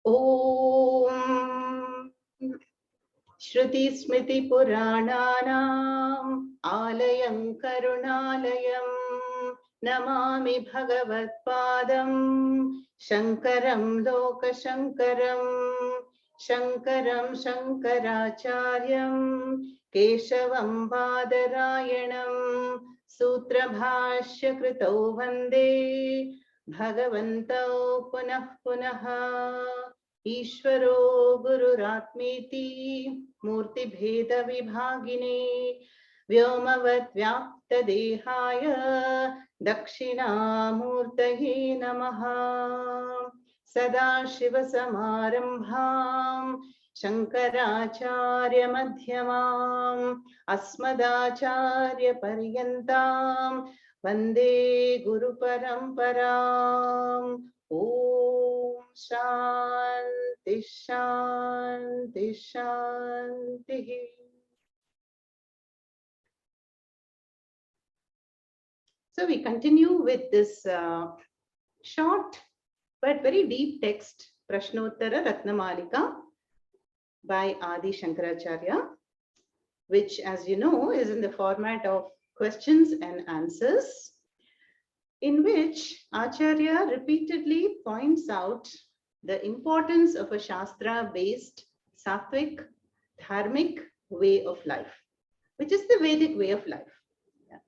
Om Shruti Smriti Purananam Alayam Karunalayam Namami Bhagavat Padam Shankaram Loka Shankaram Shankaram Shankaracharyam Keshavam Badarayanam Sutra Bhashya Kritau Vande Bhagavantau Punah Punaha Ishvaro Gururatmeti Murti Bheda Vibhagine Vyomavat Vyapta Dehaya Dakshina Murtahe Namaha Sada Shiva Samarambham Shankaracharya Madhyamam Asmadacharya Paryantam Vande Guru Paramparam Om Shanti Shanti Shanti. So we continue with this short but very deep text, Prashnottara Ratnamalika by Adi Shankaracharya, which, as you know, is in the format of questions and answers, in which Acharya repeatedly points out the importance of a Shastra-based Sattvic, Dharmic way of life, which is the Vedic way of life. Yeah.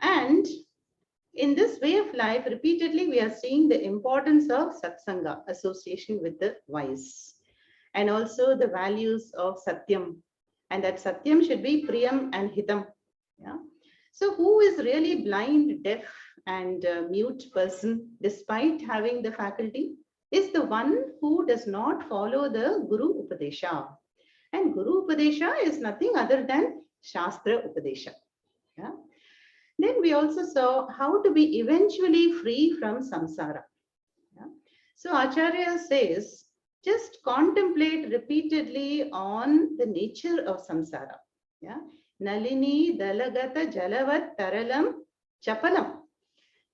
And in this way of life, repeatedly we are seeing the importance of Satsanga, association with the wise, and also the values of Satyam, and that Satyam should be Priyam and Hitam. Yeah. So who is really blind, deaf, and mute person, despite having the faculty, is the one who does not follow the Guru Upadesha. And Guru Upadesha is nothing other than Shastra Upadesha. Yeah. Then we also saw how to be eventually free from samsara. Yeah. So Acharya says, just contemplate repeatedly on the nature of samsara. Yeah. Nalini dalagata jalavat taralam chapalam.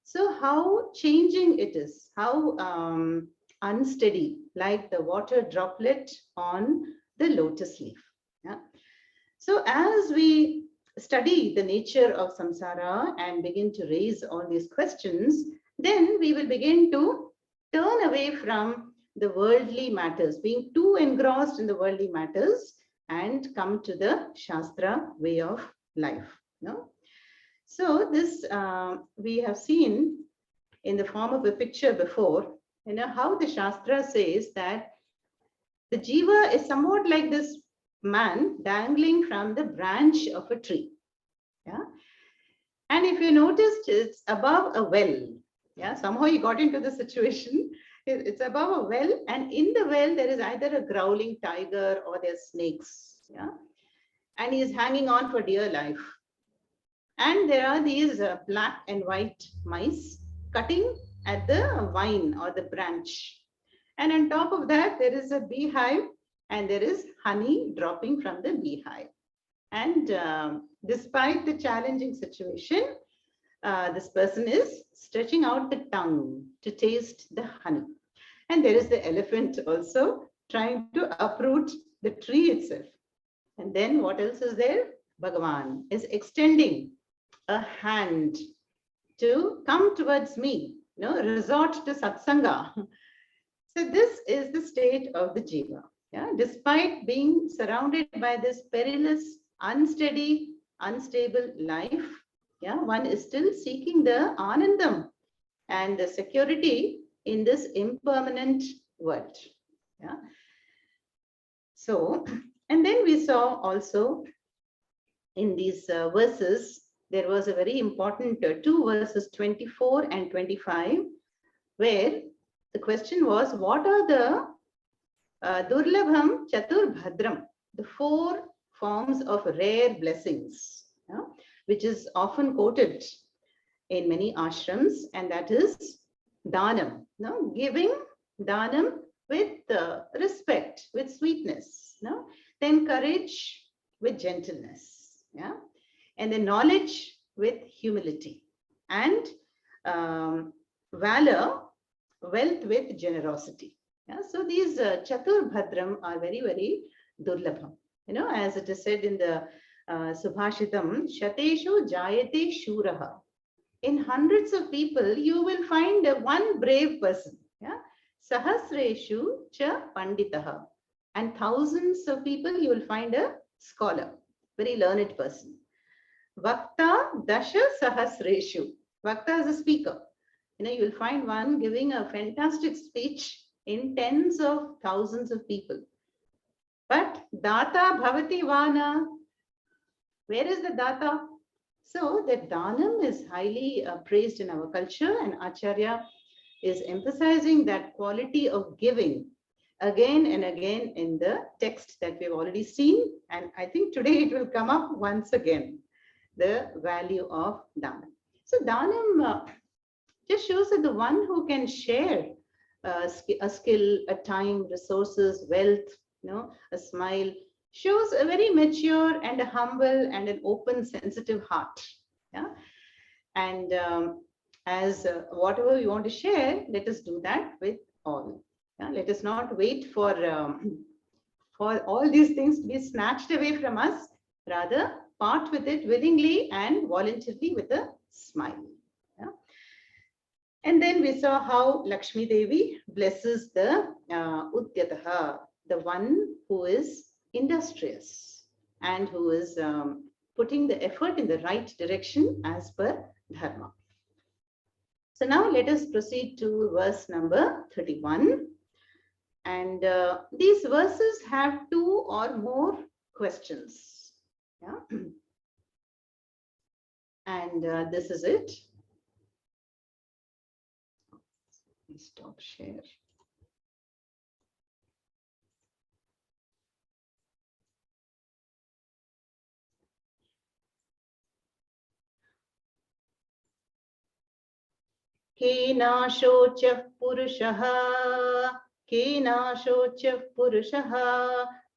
So how changing it is, how unsteady, like the water droplet on the lotus leaf. Yeah. So as we study the nature of samsara and begin to raise all these questions, then we will begin to turn away from the worldly matters, being too engrossed in the worldly matters, and come to the Shastra way of life. No? So this we have seen in the form of a picture before, how the Shastra says that the jiva is somewhat like this man dangling from the branch of a tree. Yeah. And if you noticed, it's above a well. Yeah. Somehow he got into the situation. It's above a well, and in the well there is either a growling tiger or there's snakes. Yeah. And he is hanging on for dear life. And there are these black and white mice cutting at the vine or the branch. And on top of that, there is a beehive, and there is honey dropping from the beehive. And despite the challenging situation, this person is stretching out the tongue to taste the honey. And there is the elephant also trying to uproot the tree itself. And then what else is there? Bhagavan is extending a hand to come towards me, resort to satsanga. So this is the state of the jiva. Yeah? Despite being surrounded by this perilous, unsteady, unstable life, yeah, one is still seeking the anandam and the security in this impermanent world. Yeah. So, and then we saw also in these verses, there was a very important two verses, 24 and 25, where the question was, what are the Durlabham Chatur Bhadram, the four forms of rare blessings, which is often quoted in many ashrams, and that is Danam, giving Danam with respect, with sweetness, then courage with gentleness, yeah, and then knowledge with humility, and valor, wealth with generosity. Yeah, so these Chatur Bhadram are very, very durlabham. As it is said in the Subhashitam, Shateshu Jayate Shuraha. In hundreds of people, you will find one brave person. Yeah? Sahasreshu cha panditaha. And thousands of people, you will find a scholar, very learned person. Vakta dasha sahasreshu. Vakta is a speaker. You will find one giving a fantastic speech in tens of thousands of people. But data bhavati vana. Where is the data? So that Danam is highly praised in our culture, and Acharya is emphasizing that quality of giving again and again in the text that we've already seen. And I think today it will come up once again, the value of Danam. So Danam just shows that the one who can share a skill, a time, resources, wealth, a smile, shows a very mature and a humble and an open, sensitive heart. Yeah, and as whatever we want to share, let us do that with all. Yeah? Let us not wait for all these things to be snatched away from us. Rather, part with it willingly and voluntarily with a smile. Yeah? And then we saw how Lakshmi Devi blesses the Udyataha, the one who is industrious and who is putting the effort in the right direction as per dharma. So now let us proceed to verse number 31. And these verses have two or more questions. Yeah. And this is it. Let me stop share. केनाशोचः पुरुषः केनाशोचः पुरुषः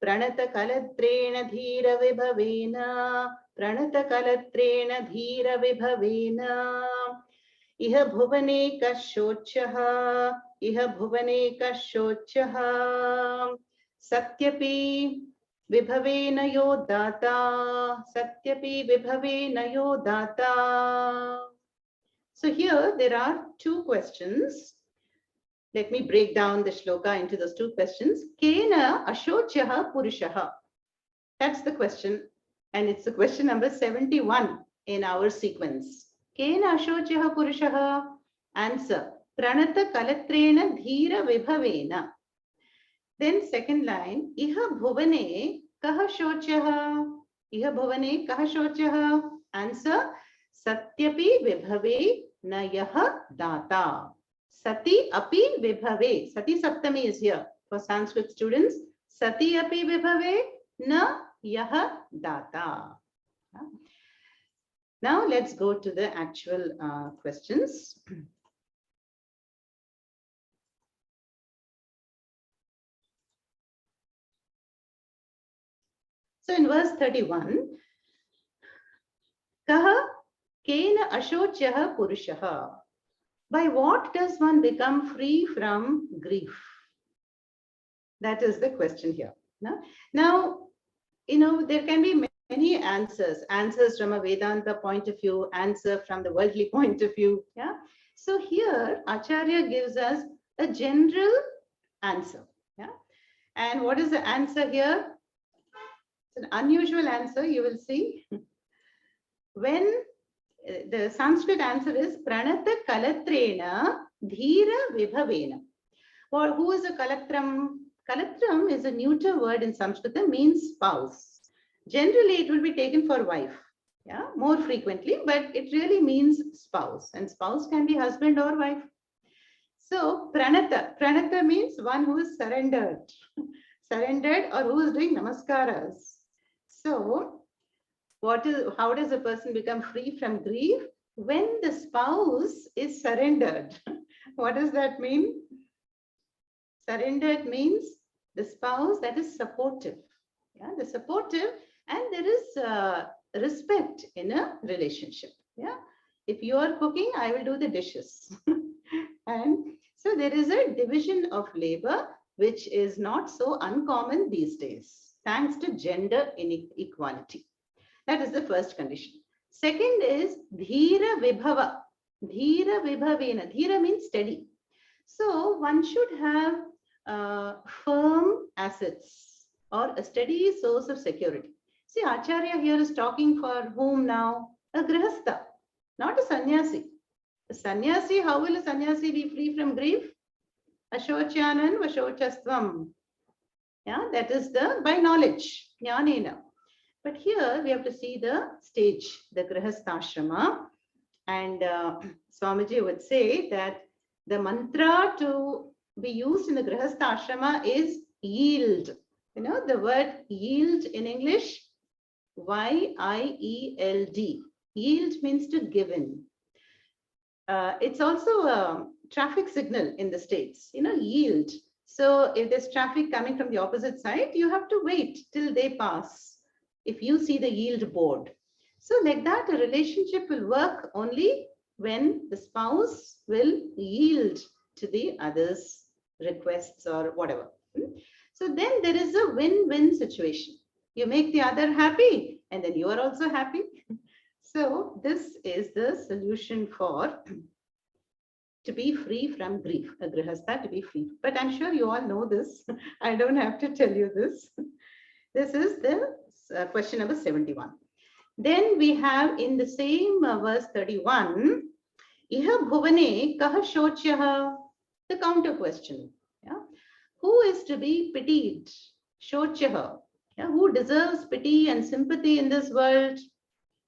प्रणतकलत्रेण धीरविभवेन प्रणतकलत्रेण धीरविभवेन इह भुवने कशोच्यः इह भुवने कशोच्यः सत्यपि विभवेन यो दाता सत्यपि विभवेन यो दाता. So here there are two questions. Let me break down the shloka into those two questions. Kena ashocyaha purushaha. That's the question. And it's the question number 71 in our sequence. Kena ashocyaha purushaha. Answer. Pranata kalatrena dhira vibhavena. Then second line. Iha bhuvane kaha shocyaha. Iha bhuvane kaha shocyaha. Answer. Satyapi vibhave na yaha data. Sati api vibhave. Sati Saptami is here for Sanskrit students. Sati api vibhave na yaha data. Now let's go to the actual questions. So in verse 31, Kaha kena ashocyaha purushaha. By what does one become free from grief? That is the question here. Now, there can be many answers from a Vedanta point of view, answer from the worldly point of view. Yeah. So here, Acharya gives us a general answer. Yeah. And what is the answer here? It's an unusual answer, you will see. When the Sanskrit answer is Pranata Kalatrena Dhira Vibhavena. Well, who is a Kalatram? Kalatram is a neuter word in Sanskrit, means spouse. Generally, it will be taken for wife, yeah, more frequently, but it really means spouse, and spouse can be husband or wife. So, Pranata means one who is surrendered, or who is doing namaskaras. So, how does a person become free from grief? When the spouse is surrendered. What does that mean? Surrendered means the spouse that is supportive. Yeah, the supportive, and there is respect in a relationship. Yeah, if you are cooking, I will do the dishes. And so there is a division of labor which is not so uncommon these days, thanks to gender inequality. That is the first condition. Second is Dhira Vibhava. Dhira Vibhavena. Dhira means steady. So one should have firm assets or a steady source of security. See, Acharya here is talking for whom now? A grihastha, not a sannyasi. A sannyasi, how will a sannyasi be free from grief? Ashocyanan vashochastvam. Yeah, that is the by knowledge, jnanena. But here we have to see the stage, the grihastha. And Swamiji would say that the mantra to be used in the grihastha is yield. You know the word yield in English? Y-I-E-L-D. Yield means to give in. It's also a traffic signal in the States, you know, yield. So if there's traffic coming from the opposite side, you have to wait till they pass. If you see the yield board. So like that, a relationship will work only when the spouse will yield to the other's requests or whatever. So then there is a win-win situation. You make the other happy and then you are also happy. So this is the solution for to be free from grief, a grihastha to be free. But I'm sure you all know this. I don't have to tell you this. This is the question number 71. Then we have in the same verse 31, Iha bhuvane kaha shocyaha, the counter question. Yeah? Who is to be pitied? Shocyaha. Yeah? Who deserves pity and sympathy in this world?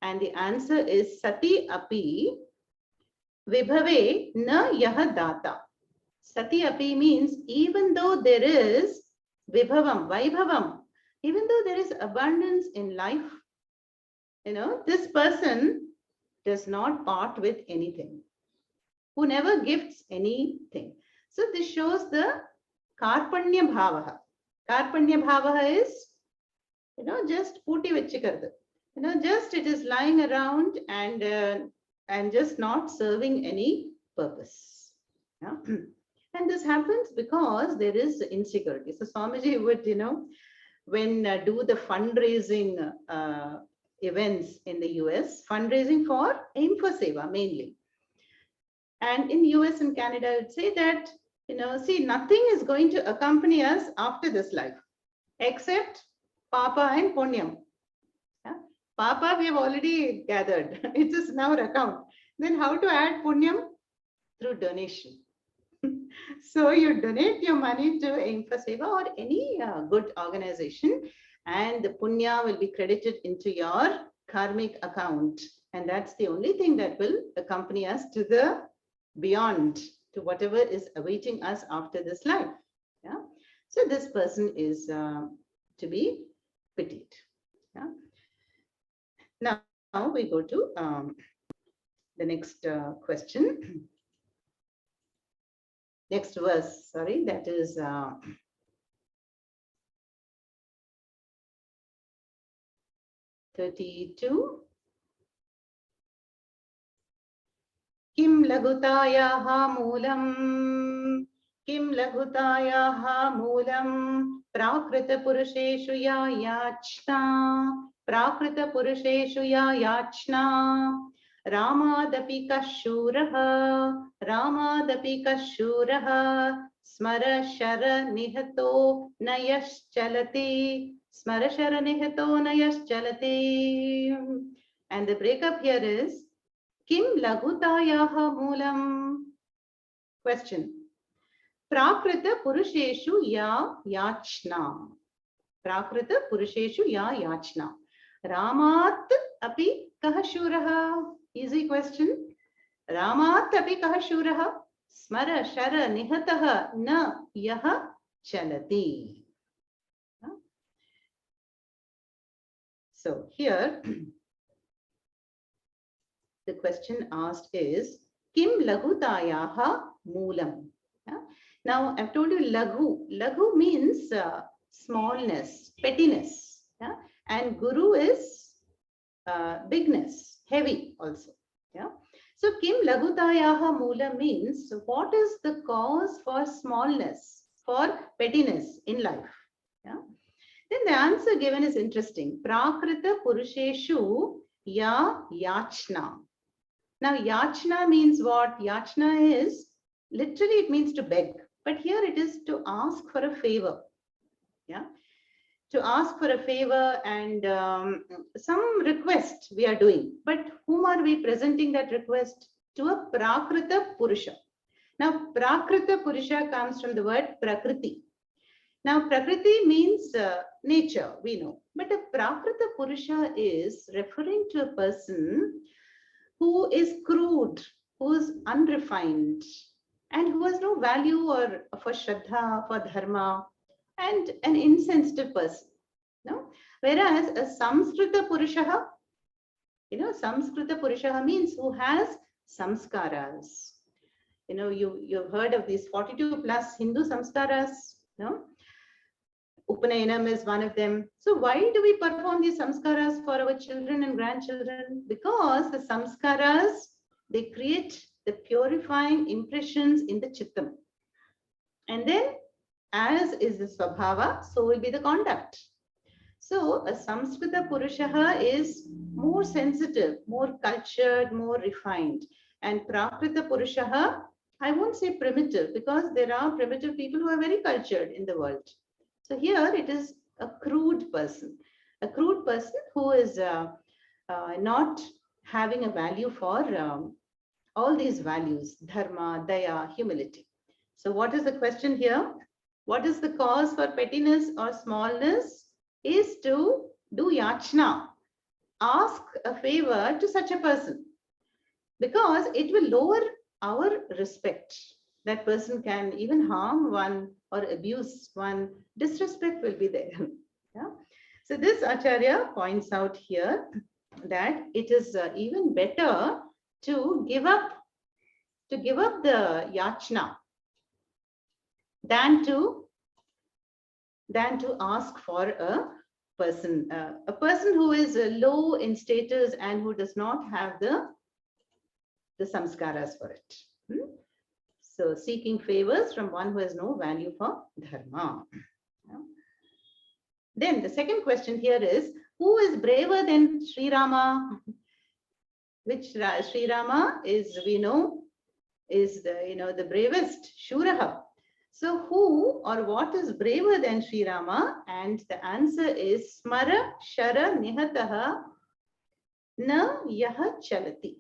And the answer is Sati api vibhave na yaha data. Sati api means even though there is vibhavam, vaibhavam, even though there is abundance in life, you know, this person does not part with anything, who never gifts anything. So this shows the karpanya bhavaha. Karpanya bhavaha is, you know, just puti vechikaradu. You know, just it is lying around and just not serving any purpose. Yeah? And this happens because there is insecurity. So Swamiji would, you know, when do the fundraising events in the US, fundraising for Aim for Seva mainly. And in US and Canada, I would say that, you know, see, nothing is going to accompany us after this life, except Papa and Punyam. Yeah? Papa, we have already gathered. It is in our account. Then how to add Punyam? Through donation. So you donate your money to Aim for Seva or any good organization, and the punya will be credited into your karmic account. And that's the only thing that will accompany us to the beyond, to whatever is awaiting us after this life. Yeah. So this person is to be pitied. Yeah. Now we go to the next question. Next verse, sorry, that is 32. Kim lagutayaha moolam, kim lagutayaha moolam, prakrita purusheshu ya yachna, prakrita purusheshu ya yachna, Ramadapi kashuraha, Ramadapi kashuraha, smara shara nihato nayaschalati, smara shara nihato nayaschalati. And the breakup here is Kim lagutayaha moolam? Question. Prakrita purusheshu ya yachna. Prakrita purusheshu ya yachna. Ramat api kaha shuraha? Easy question. Ramat api kaha shuraha? Smara shara nihataha na yaha chalati. So here the question asked is Kim lagutayaha moolam? Yeah? Now I've told you laghu. Laghu means smallness, pettiness. Yeah? And guru is bigness, heavy also. Yeah. So Kim lagutayaha moolam means what is the cause for smallness? for pettiness in life? Yeah. Then the answer given is interesting. Prakrita Purusheshu Ya Yachna. Now, yachna means what? Yachna is literally it means to beg, but here it is to ask for a favor. Yeah, to ask for a favor and some request we are doing. But whom are we presenting that request? To a Prakrita Purusha. Now, Prakrita Purusha comes from the word Prakriti. Now, Prakriti means nature, we know. But a Prakrita Purusha is referring to a person who is crude, who is unrefined, and who has no value or for Shraddha, for Dharma, and an insensitive person. No? Whereas a Samskrita Purusha, Samskrita Purusha means who has samskaras. You've heard of these 42 plus Hindu samskaras, no? Upanayanam is one of them. So why do we perform these samskaras for our children and grandchildren? Because the samskaras, they create the purifying impressions in the chittam. And then as is the svabhava, so will be the conduct. So a Samskrita Purusha is more sensitive, more cultured, more refined. And Prakrita Purusha, I won't say primitive, because there are primitive people who are very cultured in the world. So here it is a crude person who is not having a value for all these values, dharma, daya, humility. So what is the question here? What is the cause for pettiness or smallness? Is to do yachna, ask a favor to such a person, because it will lower our respect. That person can even harm one or abuse one. Disrespect will be there. Yeah? So this Acharya points out here that it is even better to give up the yachna than to ask for a person who is low in status and who does not have the samskaras for it. So seeking favors from one who has no value for dharma. Yeah. Then the second question here is, who is braver than Sri Rama? Which Sri Rama is, we know, is the bravest, Shuraha. So who or what is braver than Sri Rama? And the answer is Smara Shara Nihataha Na Yaha Chalati.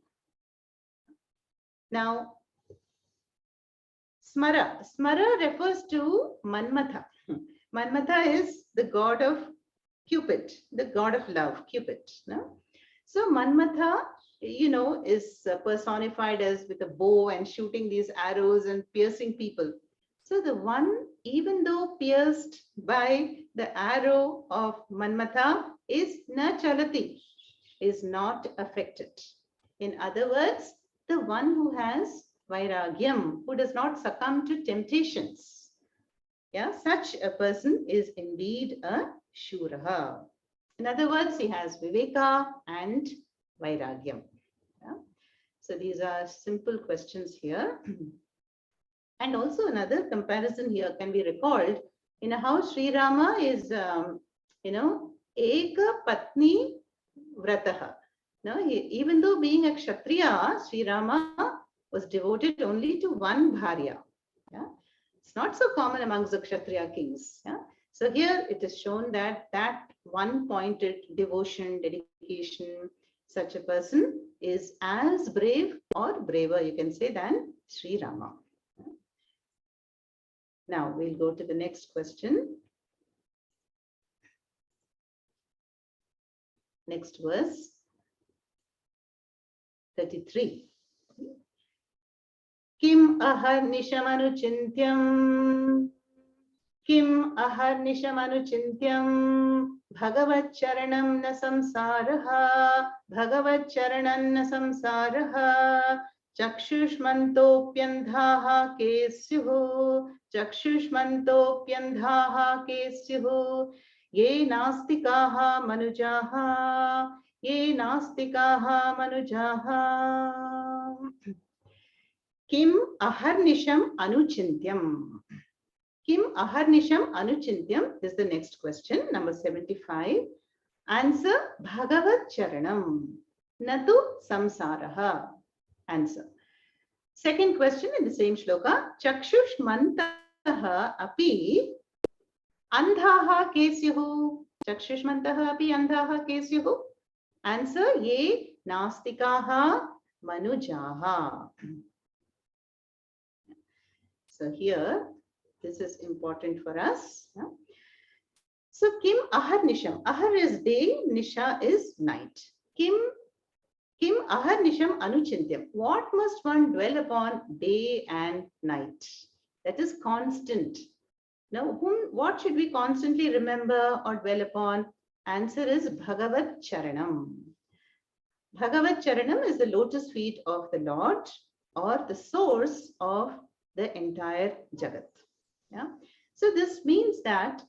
Now, Smara refers to Manmatha. Manmatha is the god of Cupid, the god of love, Cupid. No? So Manmatha, is personified as with a bow and shooting these arrows and piercing people. So the one, even though pierced by the arrow of Manmatha, is na chalati, is not affected. In other words, the one who has vairagyam, who does not succumb to temptations. Yeah, such a person is indeed a shuraha. In other words, he has viveka and vairagyam. Yeah? So these are simple questions here. And also another comparison here can be recalled in how Sri Rama is, Eka Patni Vrataha. No, even though being a Kshatriya, Sri Rama was devoted only to one Bharya. Yeah? It's not so common amongst the Kshatriya kings. Yeah? So here it is shown that one-pointed devotion, dedication, such a person is as brave or braver, you can say, than Sri Rama. Now we'll go to the next question. Next verse, 33. Kim aharnishamanuchintyam bhagavat charanam na samsaraha chakshushmantopyandhaha kesyuhu ye nastikaha manujaha Kim aharnisham anuchintyam. Kim aharnisham anuchintyam is the next question, number 75. Answer, Bhagavat Charanam, Natu Samsaraha. Answer. Second question in the same shloka, Chakshush Mantaha api Andhaha kesyuhu. Chakshush Mantaha api Andhaha kesyuhu. Answer, Ye Nastikaha Manujaha. So here, this is important for us. Yeah? So Kim Ahar Nisham. Ahar is day, Nisha is night. Kim Ahar Nisham Anuchintyam. What must one dwell upon day and night? That is constant. Now, what should we constantly remember or dwell upon? Answer is Bhagavat Charanam. Bhagavat Charanam is the lotus feet of the Lord, or the source of the entire Jagat. Yeah. So this means that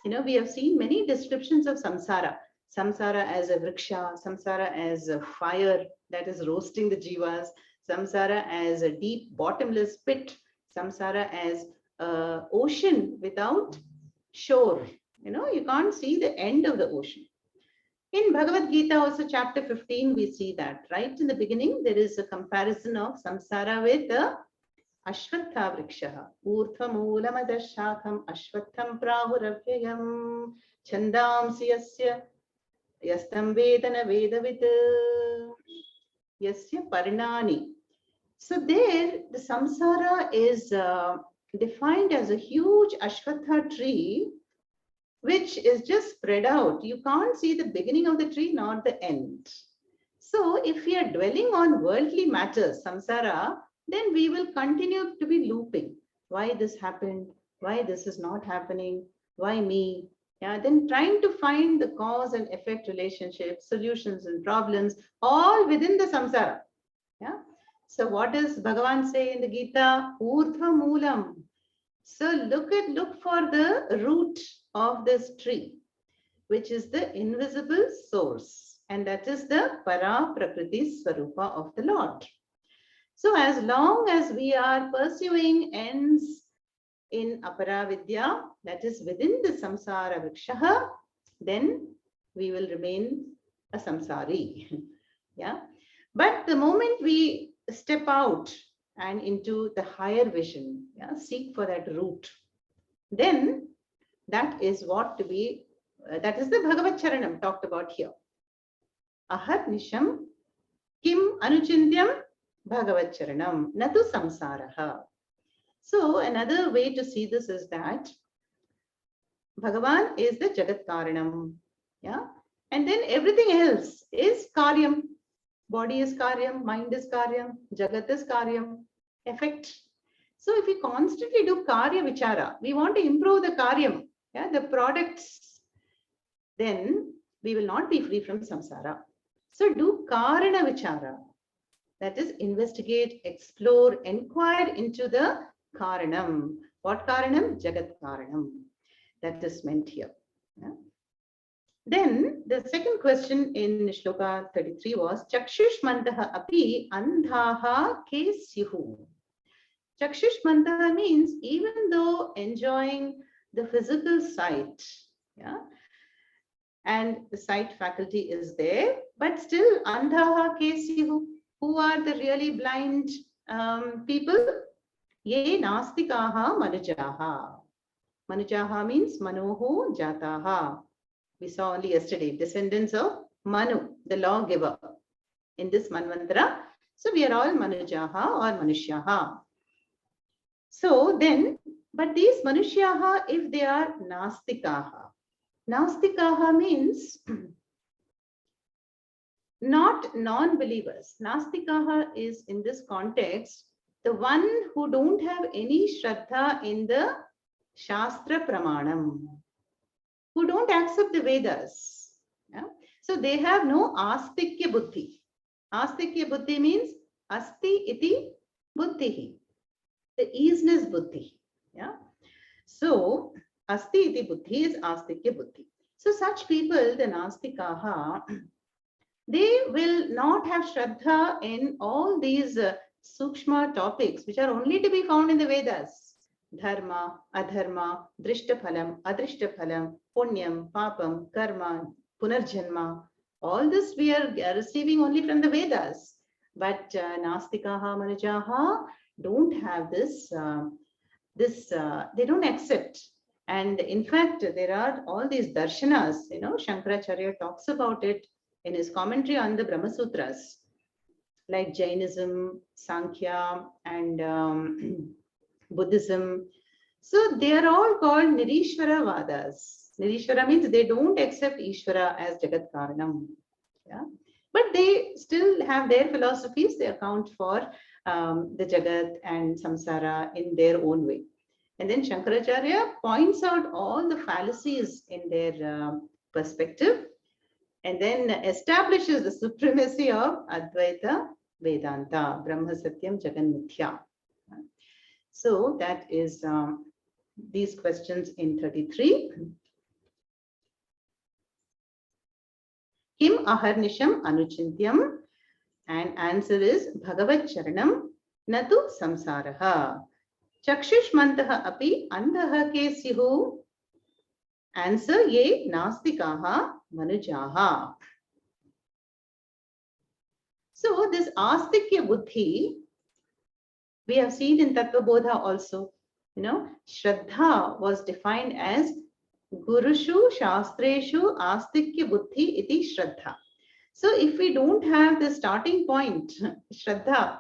we have seen many descriptions of samsara. Samsara as a vriksha, samsara as a fire that is roasting the jivas, samsara as a deep bottomless pit, samsara as an ocean without shore. You can't see the end of the ocean. In Bhagavad Gita, also chapter 15, we see that. Right in the beginning, there is a comparison of samsara with the Ashwatha vrikshaha. Urdhvamulamadash-shakham ashwatham prahuravyayam chandamsi yasya yastam vedana vedavit yasya parnani. So there, the samsara is defined as a huge Ashwatha tree, which is just spread out. You can't see the beginning of the tree, nor the end. So if we are dwelling on worldly matters, samsara, then we will continue to be looping. Why this happened? Why this is not happening? Why me? Yeah, then trying to find the cause and effect relationships, solutions and problems, all within the samsara. Yeah. So what does Bhagavan say in the Gita? Urdhva Moolam. So look for the root of this tree, which is the invisible source, and that is the Para Prakriti Swarupa of the Lord. So as long as we are pursuing ends in Aparavidya, that is within the samsara vrikshaha, then we will remain a samsari. Yeah. But the moment we step out and into the higher vision, yeah, seek for that root, then that is what to be, that is the Bhagavat Charanam talked about here. Ahar Nisham Kim Anuchintyam Bhagavat Charanam Natu Samsaraha. So another way to see this is that Bhagavan is the Jagat Karanam. Yeah. And then everything else is Karyam. Body is Karyam, mind is Karyam, Jagat is Karyam, effect. So if we constantly do Karya Vichara, we want to improve the Karyam, yeah, the products, then we will not be free from samsara. So do Karana Vichara. That is, investigate, explore, inquire into the Karanam. What Karanam? Jagat Karanam. That is meant here. Yeah. Then the second question in Shloka 33 was Chakshush Mantaha api Andhaha kesyuhu. Chakshush Mantaha means even though enjoying the physical sight, yeah, and the sight faculty is there, but still Andhaha kesyuhu. Who are the really blind people? Ye Nastikaha Manujaha. Manujaha means Manoho Jataha. We saw only yesterday, descendants of Manu, the lawgiver in this Manvantara. So we are all Manujaha or Manushyaha. So then, but these Manushyaha, if they are Nastikaha. Nastikaha means not non-believers. Nastikaha is in this context, the one who don't have any Shraddha in the Shastra Pramanam, who don't accept the Vedas. Yeah? So they have no astikya buddhi. Astikya buddhi means asti iti buddhihi, the easiness buddhi. Yeah? So asti iti buddhi is astikya buddhi. So such people, the Nastikaha, they will not have Shraddha in all these sukshma topics, which are only to be found in the Vedas. dharma, adharma, drishtaphalam, adrishtaphalam, punyam, papam, karma, punarjanma. All this we are receiving only from the Vedas. But Nastikaha, Manujaha don't have this, they don't accept. And in fact, there are all these darshanas, Shankaracharya talks about it in his commentary on the Brahma Sutras, like Jainism, Sankhya, and Buddhism. So they are all called Nirishwara Vadas. Nirishwara means they don't accept Ishvara as Jagat Karanam. Yeah? But they still have their philosophies. They account for the Jagat and Samsara in their own way. And then Shankaracharya points out all the fallacies in their perspective, and then establishes the supremacy of Advaita Vedanta, Brahma Satyam Jagan Mithya. So that is these questions in 33. Kim aharnisham anuchintyam, and answer is Bhagavat Charanam Natu Samsaraha. Chakshushmantaha api andaha ke syuhu. Answer ye Nastikaha Manujaha. So this Astikya Buddhi, we have seen in Tattva Bodha also. Shraddha was defined as Gurushu Shastreshu Astikya Buddhi iti Shraddha. So if we don't have the starting point, Shraddha,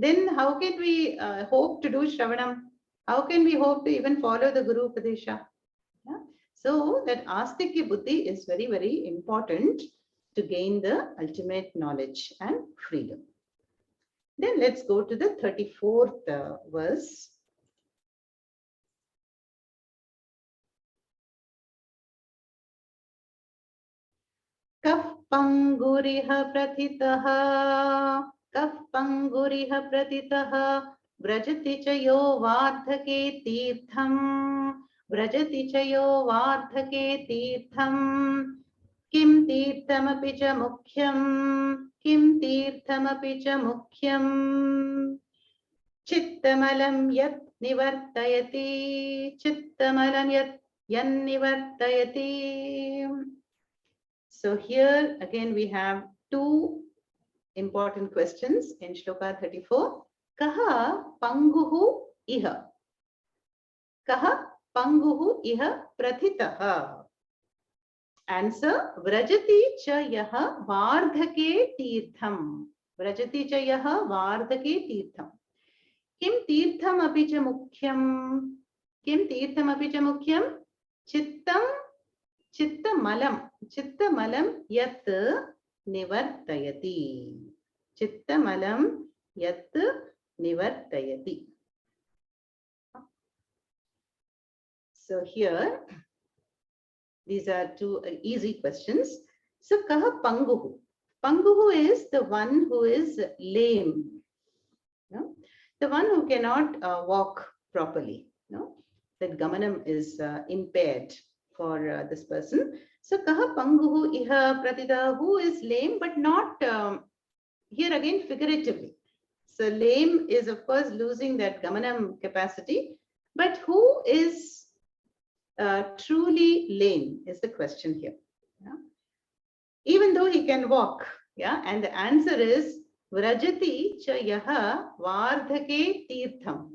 then how can we hope to do Shravanam? How can we hope to even follow the Guru Upadesha? Yeah? So that Astikya Buddhi is very, very important to gain the ultimate knowledge and freedom. Then let's go to the 34th verse. Kaf panguriha pratitaha, kaf panguriha pratitaha, vrajati chayo vardhake tirtham, vrajati chayo vardhake tirtham, kim tirthamapi cha mukhyam, kim tirthamapi cha mukhyam, chittamalam yat nivartayati, chittamalam yat yan nivartayati. So here again we have two important questions in Shloka 34. Kaha panguhu iha? Kaha panguhu iha prathitaha? Answer, vrajati cha yaha vardhake tirtham. Vrajati cha yaha vardhake tirtham. Kim tirtham api cha mukhyam? Kim tirtham api cha mukhyam? Chittam Chittamalam yat nivartayati. Chittamalam yat nivartayati. So here, these are two easy questions. So kaha panguhu? Panguhu is the one who is lame. The one who cannot walk properly. That gamanam is impaired for this person. So kaha panguhu iha pratita, who is lame but not here again figuratively. So lame is of course losing that gamanam capacity, but who is truly lame is the question here. Even though he can walk, and the answer is vrajati cha yaha vardhake tirtham.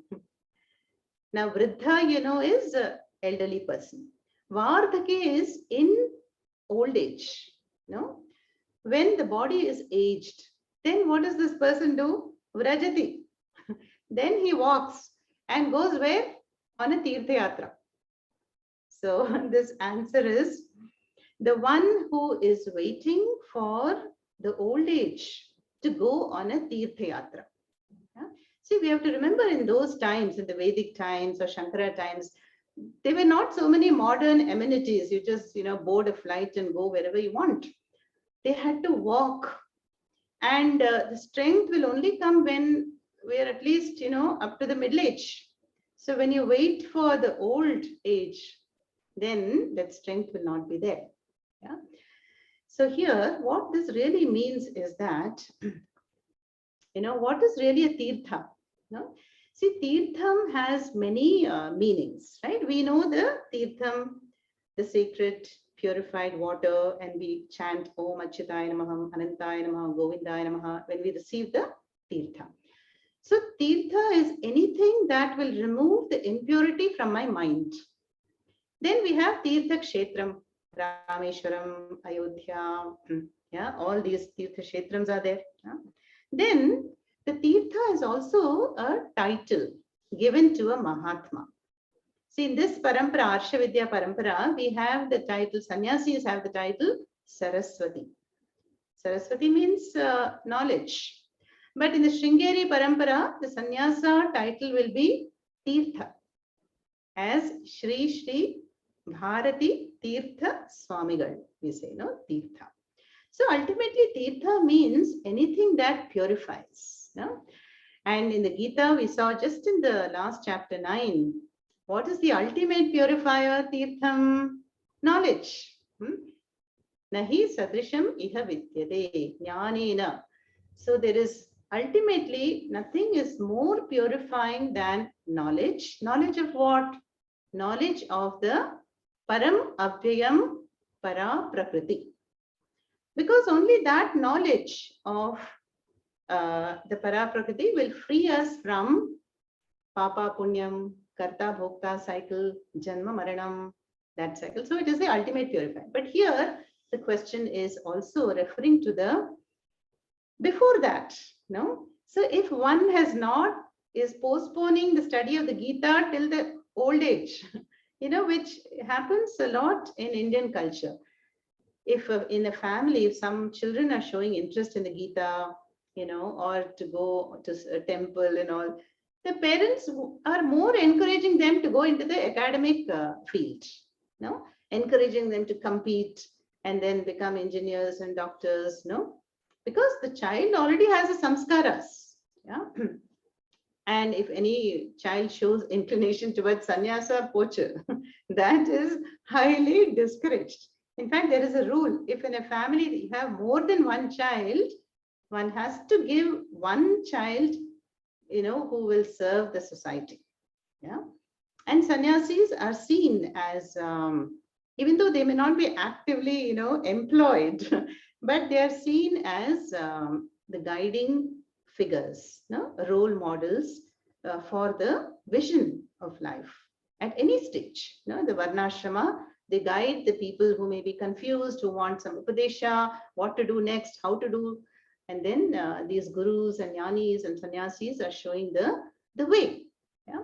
Now vriddha is an elderly person. Vardhake is in old age. When the body is aged, then what does this person do? Vrajati. Then he walks and goes where? On a Tirtha Yatra. So this answer is the one who is waiting for the old age to go on a Tirtha Yatra. See, we have to remember in those times, in the Vedic times or Shankara times, there were not so many modern amenities. You just, board a flight and go wherever you want. They had to walk. And the strength will only come when we're at least, up to the middle age. So when you wait for the old age, then that strength will not be there. Yeah. So here, what this really means is that, what is really a tirtha? See, Tirtham has many meanings, right? We know the Tirtham, the sacred purified water, and we chant Om Achyutaya Namaha, Anantaya Namaha, Govindaya Namaha when we receive the Tirtha. So Tirtha is anything that will remove the impurity from my mind. Then we have Tirtha Kshetram, Rameshwaram, Ayodhya, yeah, all these Tirtha Kshetrams are there. Yeah. Then the Tirtha is also a title given to a Mahatma. See, in this Parampara, Arshavidya Parampara, we have the title, Sannyasis have the title Saraswati. Saraswati means knowledge. But in the Sringeri Parampara, the sannyasa title will be Tirtha, as Shri Shri Bharati Tirtha Swamigal, we say, no, Tirtha. So ultimately, Tirtha means anything that purifies. No? And in the Gita, we saw just in the last chapter 9, what is the ultimate purifier, Tirtham? Knowledge. Nahi sadrisham iha vidyate jnanena. So there is ultimately nothing is more purifying than knowledge. Knowledge of what? Knowledge of the Param Avyayam Para Prakriti. Because only that knowledge of the Para Prakriti will free us from Papa Punyam, Karta Bhokta cycle, Janma Maranam, that cycle. So it is the ultimate purifier. But here the question is also referring to the before that. No? So if one has not, is postponing the study of the Gita till the old age, which happens a lot in Indian culture. If in a family, if some children are showing interest in the Gita, or to go to a temple and all, the parents are more encouraging them to go into the academic field, encouraging them to compete and then become engineers and doctors, because the child already has a samskaras. Yeah. And if any child shows inclination towards sannyasa, poacher, that is highly discouraged. In fact, there is a rule. If in a family you have more than one child, one has to give one child, who will serve the society. Yeah. And sannyasis are seen as, even though they may not be actively, employed, but they are seen as the guiding figures, role models for the vision of life at any stage. The Varnashrama, they guide the people who may be confused, who want some upadesha, what to do next, how to do. And then these gurus and jnanis and sannyasis are showing the way. Yeah.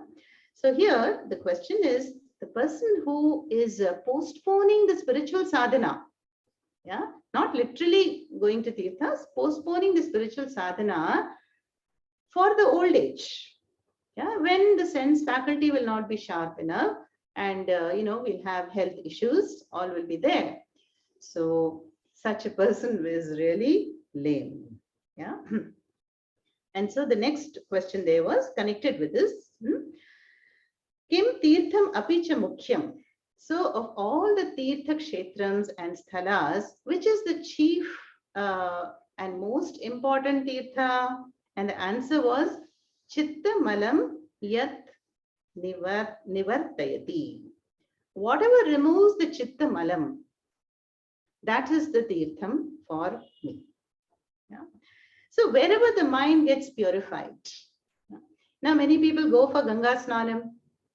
So here the question is, the person who is postponing the spiritual sadhana, yeah, not literally going to tirthas, postponing the spiritual sadhana for the old age, yeah, when the sense faculty will not be sharp enough, and we'll have health issues, all will be there. So such a person is really lame. Yeah. And so the next question there was connected with this. Kim tirtham apicha mukhyam. So of all the tirtha kshetrams and sthalas, which is the chief and most important tirtha? And the answer was chitta malam yat nivartayati. Whatever removes the chitta malam, that is the tirtham for me. Yeah. So wherever the mind gets purified. Now many people go for Ganga Snanam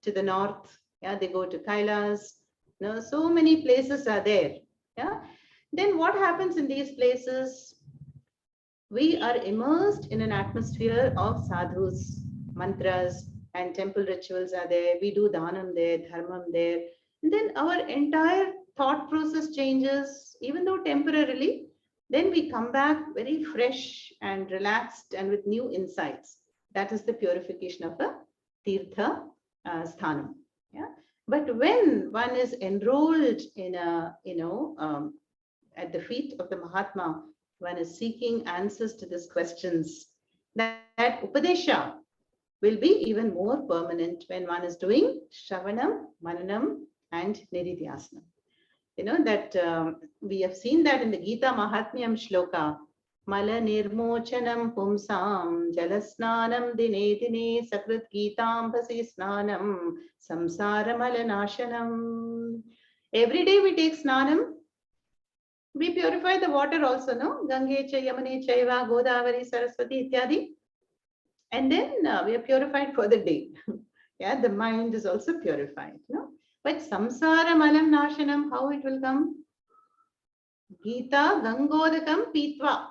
to the north. Yeah, they go to Kailas. So many places are there. Yeah. Then what happens in these places? We are immersed in an atmosphere of sadhus, mantras, and temple rituals are there. We do dhanam there, dharmam there. And then our entire thought process changes, even though temporarily. Then we come back very fresh and relaxed and with new insights. That is the purification of a tirtha sthanam. Yeah. But when one is enrolled in a, at the feet of the Mahatma, one is seeking answers to these questions, that upadesha will be even more permanent when one is doing shravanam, mananam, and nididhyasana. That we have seen that in the Gita Mahatmyam shloka, Mala nirmochanam pumsam jalasnanam dine dine sakrit geetam bhasi snanam samsara malanashanam. Every day we take snanam. We purify the water also, no? Gange cha Yamune chaiva Godavari Saraswati ityadi. And then we are purified for the day. Yeah, the mind is also purified, no? But samsara malam nashanam, how it will come? Gita gangodakam pitva.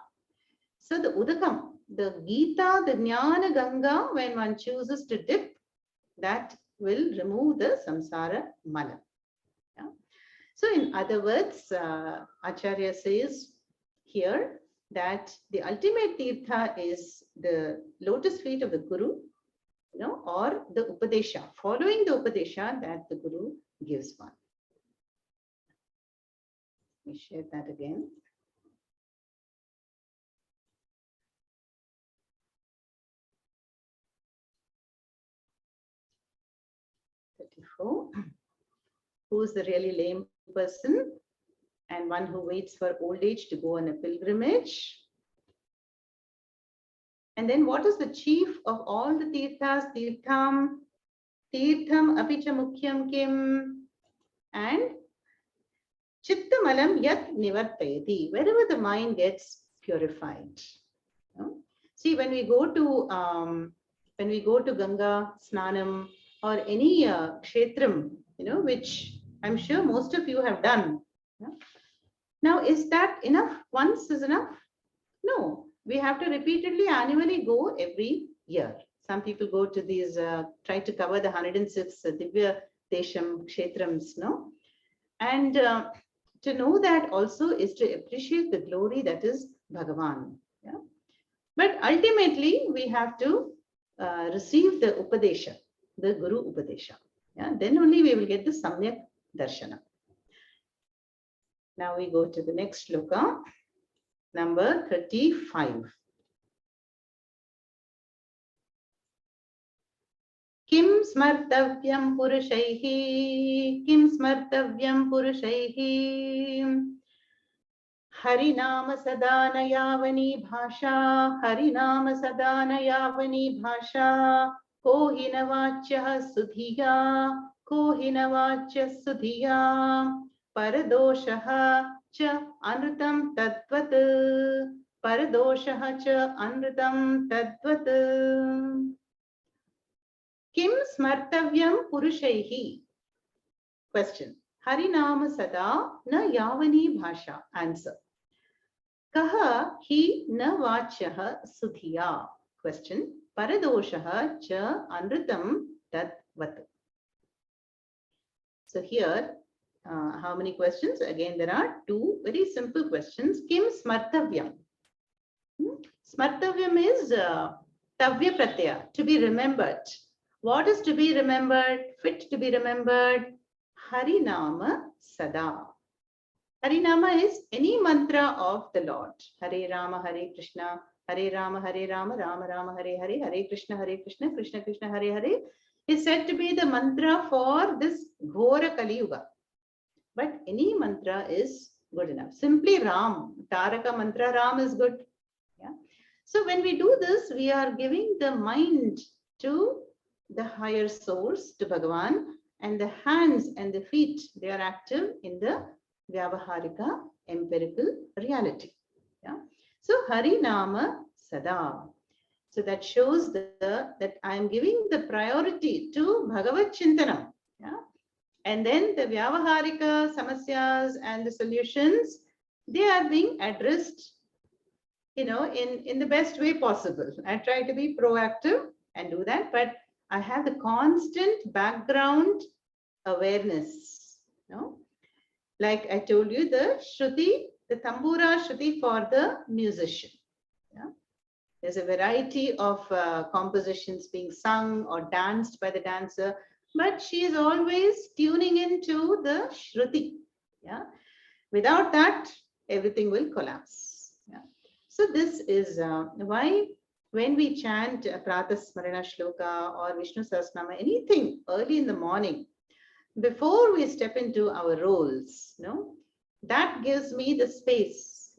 So the udakam, the Gita, the Jnana Ganga, when one chooses to dip, that will remove the samsara malam. Yeah? So in other words, Acharya says here that the ultimate tirtha is the lotus feet of the Guru, or the Upadesha, following the Upadesha that the Guru gives one. Let me share that again. Who is the really lame person and one who waits for old age to go on a pilgrimage? And then what is the chief of all the tirthas? Tirtham apicha mukhyam kim, and chittamalam yat nivartayati, wherever the mind gets purified. See, when we go to Ganga Snanam or any kshetram, which I'm sure most of you have done. Yeah? Now, is that enough? Once is enough? No, we have to repeatedly, annually go every year. Some people go to these, try to cover the 106 Divya Desham Kshetrams, no? And to know that also is to appreciate the glory that is Bhagavan. Yeah? But ultimately, we have to receive the Upadesha, the Guru Upadesha. Yeah? Then only we will get the Samyak Darshana. Now we go to the next shloka, number 35. Kim smartavyam purushaihi, kim smartavyam purushaihi. Harinama sadana yavani bhasha, harinama sadana yavani bhasha, kohinavachya sudhiya, kohinavachya sudhiya, paradoshaha cha anrutam tadvat, paradoshaha cha anrutam tadvat. Kim smartavyam purushaihi? Question. Harinama sada na yavani bhasha. Answer. Kaha hi na vachyaha sudhiya. Question. Paradoshaha cha anrutam tadvat. So here, how many questions? Again, there are two very simple questions. Kim smartavyam? Smartavyam is tavya pratyaya, to be remembered. What is to be remembered? Fit to be remembered? Harinama sada. Harinama is any mantra of the Lord. Hare Rama, Hare Krishna, Hare Rama, Rama Rama, Hare Hare, Hare Krishna, Krishna Krishna, Hare Hare is said to be the mantra for this Ghora Kali Yuga. But any mantra is good enough. Simply Ram, Taraka mantra Ram is good. Yeah. So when we do this, we are giving the mind to the higher source, to Bhagavan, and the hands and the feet, they are active in the Vyavaharika empirical reality. Yeah. So Harinama Sada. So that shows that I am giving the priority to Bhagavat Chintanam. Yeah. And then the Vyavaharika Samasyas and the solutions, they are being addressed, in the best way possible. I try to be proactive and do that, but I have the constant background awareness. Like I told you, the Shruti, the Tambura Shruti for the musician. Yeah? There's a variety of compositions being sung or danced by the dancer, but she is always tuning into the Shruti. Yeah? Without that, everything will collapse. Yeah? So this is why when we chant Pratha Smarana Shloka or Vishnu Sahasranama, anything early in the morning, before we step into our roles, that gives me the space,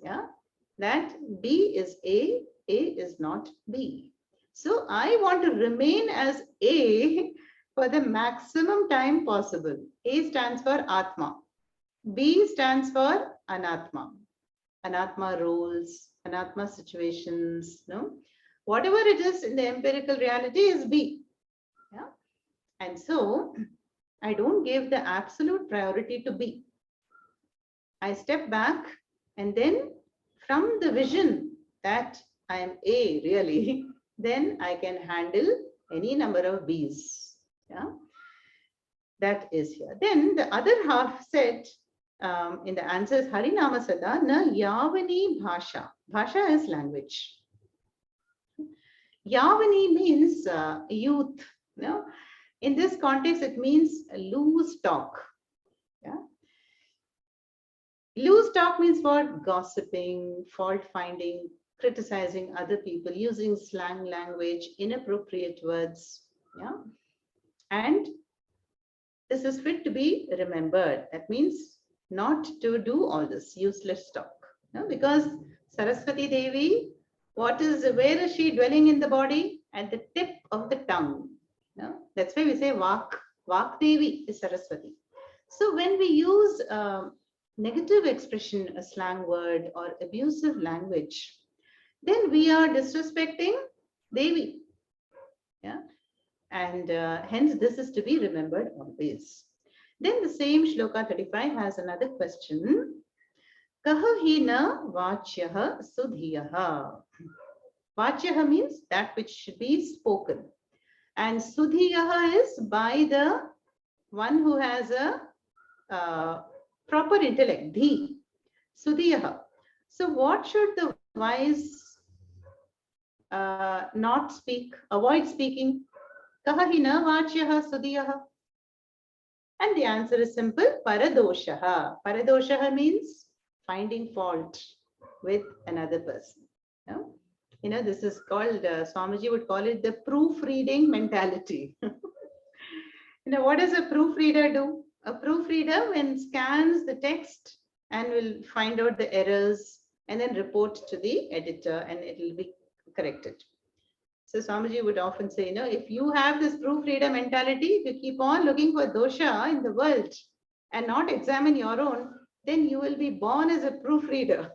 that B is A is not B. So I want to remain as A for the maximum time possible. A stands for Atma. B stands for Anatma. Anatma roles, Anatma situations, no? Whatever it is in the empirical reality is B. Yeah? And so I don't give the absolute priority to B. I step back, and then from the vision that I am A really, then I can handle any number of B's. Yeah, that is here. Then the other half said in the answers, Harinama Sada na Yavani Bhasha. Bhasha is language. Yavani means youth. No? In this context, it means loose talk. Yeah. Loose talk means what? Gossiping, fault finding, criticizing other people, using slang language, inappropriate words. Yeah. And this is fit to be remembered. That means not to do all this useless talk. No? Because Saraswati Devi, where is she dwelling in the body? At the tip of the tongue. No? That's why we say Vak Devi is Saraswati. So when we use negative expression, a slang word, or abusive language, then we are disrespecting Devi. Yeah. And hence this is to be remembered always. Then the same Shloka 35 has another question. Kahahina vachyaha sudhiyaha. Vachyaha means that which should be spoken. And sudhiyaha is by the one who has a proper intellect, dhi, sudhiyaha. So what should the wise not speak, avoid speaking? Kahahina vachyaha sudhiyaha. And the answer is simple, paradoshaha. Paradoshaha means finding fault with another person. You know, this is called, Swamiji would call it the proofreading mentality. What does a proofreader do? A proofreader, when scans the text and will find out the errors and then report to the editor, and it will be corrected. So Swamiji would often say, if you have this proofreader mentality, if you keep on looking for dosha in the world and not examine your own, then you will be born as a proofreader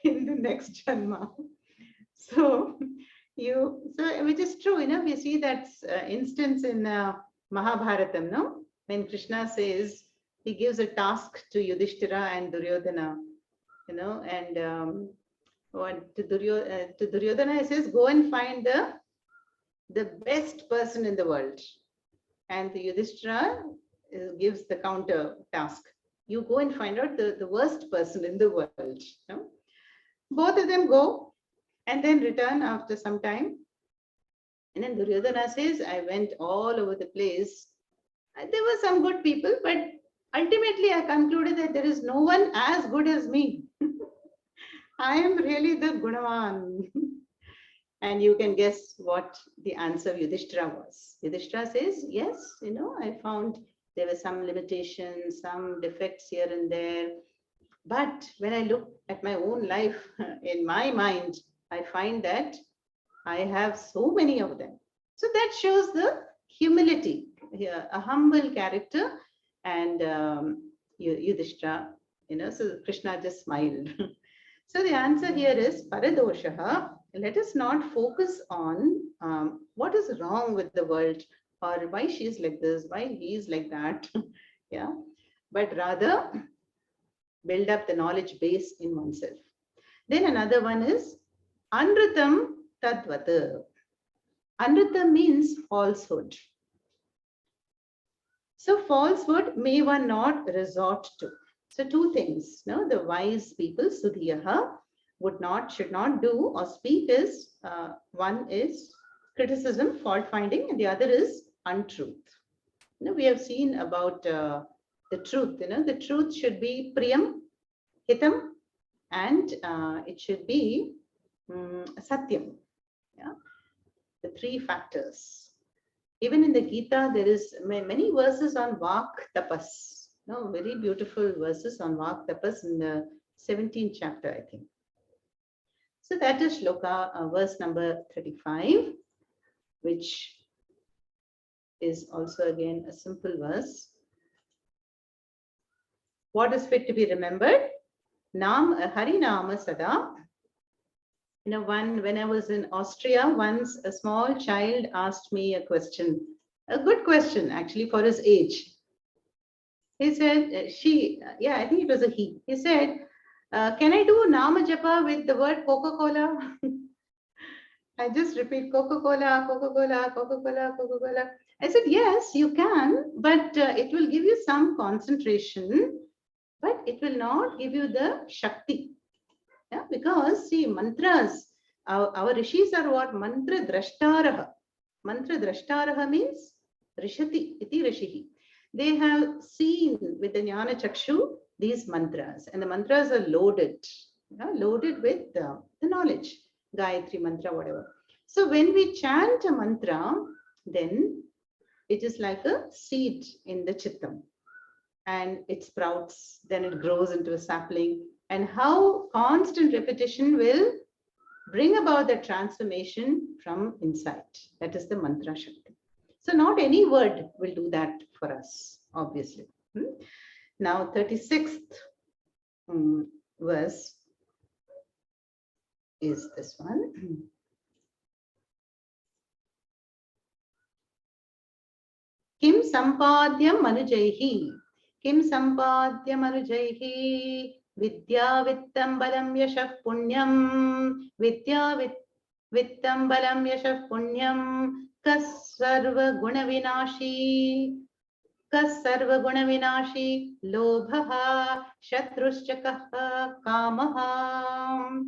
in the next janma. So which is true, we see that instance in Mahabharatam, no? When Krishna says, he gives a task to Yudhishthira and Duryodhana, and to Duryodhana, he says, go and find the best person in the world. And the Yudhishthira gives the counter task. You go and find out the worst person in the world. Both of them go and then return after some time. And then Duryodhana says, I went all over the place. There were some good people, but ultimately I concluded that there is no one as good as me. I am really the Gunavan. And you can guess what the answer of Yudhishthira was. Yudhishthira says, yes, I found there were some limitations, some defects here and there. But when I look at my own life, in my mind, I find that I have so many of them. So that shows the humility, a humble character. And Yudhishthira, so Krishna just smiled. So the answer here is paradoshaha. Let us not focus on what is wrong with the world, or why she is like this, why he is like that. Yeah, but rather build up the knowledge base in oneself. Then another one is anritam tadvat. Anritam means falsehood. So falsehood may one not resort to. So two things, the wise people, sudhiyaha, should not do or speak is, one is criticism, fault finding, and the other is untruth. We have seen about the truth. The truth should be priyam, hitam, and it should be satyam. Yeah, the three factors. Even in the Gita, there is many verses on vak tapas. Very beautiful verses on vak tapas in the 17th chapter, I think. So that is shloka, verse number 35, which is also again a simple verse. What is fit to be remembered? Harinama Sada. When I was in Austria, once a small child asked me a question, a good question actually for his age. He said, I think it was a he. He said, can I do Nama Japa with the word Coca-Cola? I just repeat Coca-Cola, Coca-Cola, Coca-Cola, Coca-Cola. I said, yes, you can, but it will give you some concentration, but it will not give you the Shakti. Yeah, because see, mantras, our rishis are what? Mantra drashtaraha. Mantra drashtaraha means rishati, iti rishihi. They have seen with the jnana chakshu these mantras, and the mantras are loaded, loaded with the knowledge, Gayatri mantra, whatever. So when we chant a mantra, then it is like a seed in the chittam, and it sprouts, then it grows into a sapling, and how constant repetition will bring about the transformation from inside. That is the mantra shakti. So not any word will do that for us, obviously. Now 36th verse is this one. Kim sampadyam manujaihi. Kim sampadyam manujaihi. Vidya vittam balam yashah punyam. Vidya vittam balam yashah punyam. Kasarva guna vinashi. Kasarva guna vinashi. Lobhaha shatrushchakaha kamaha.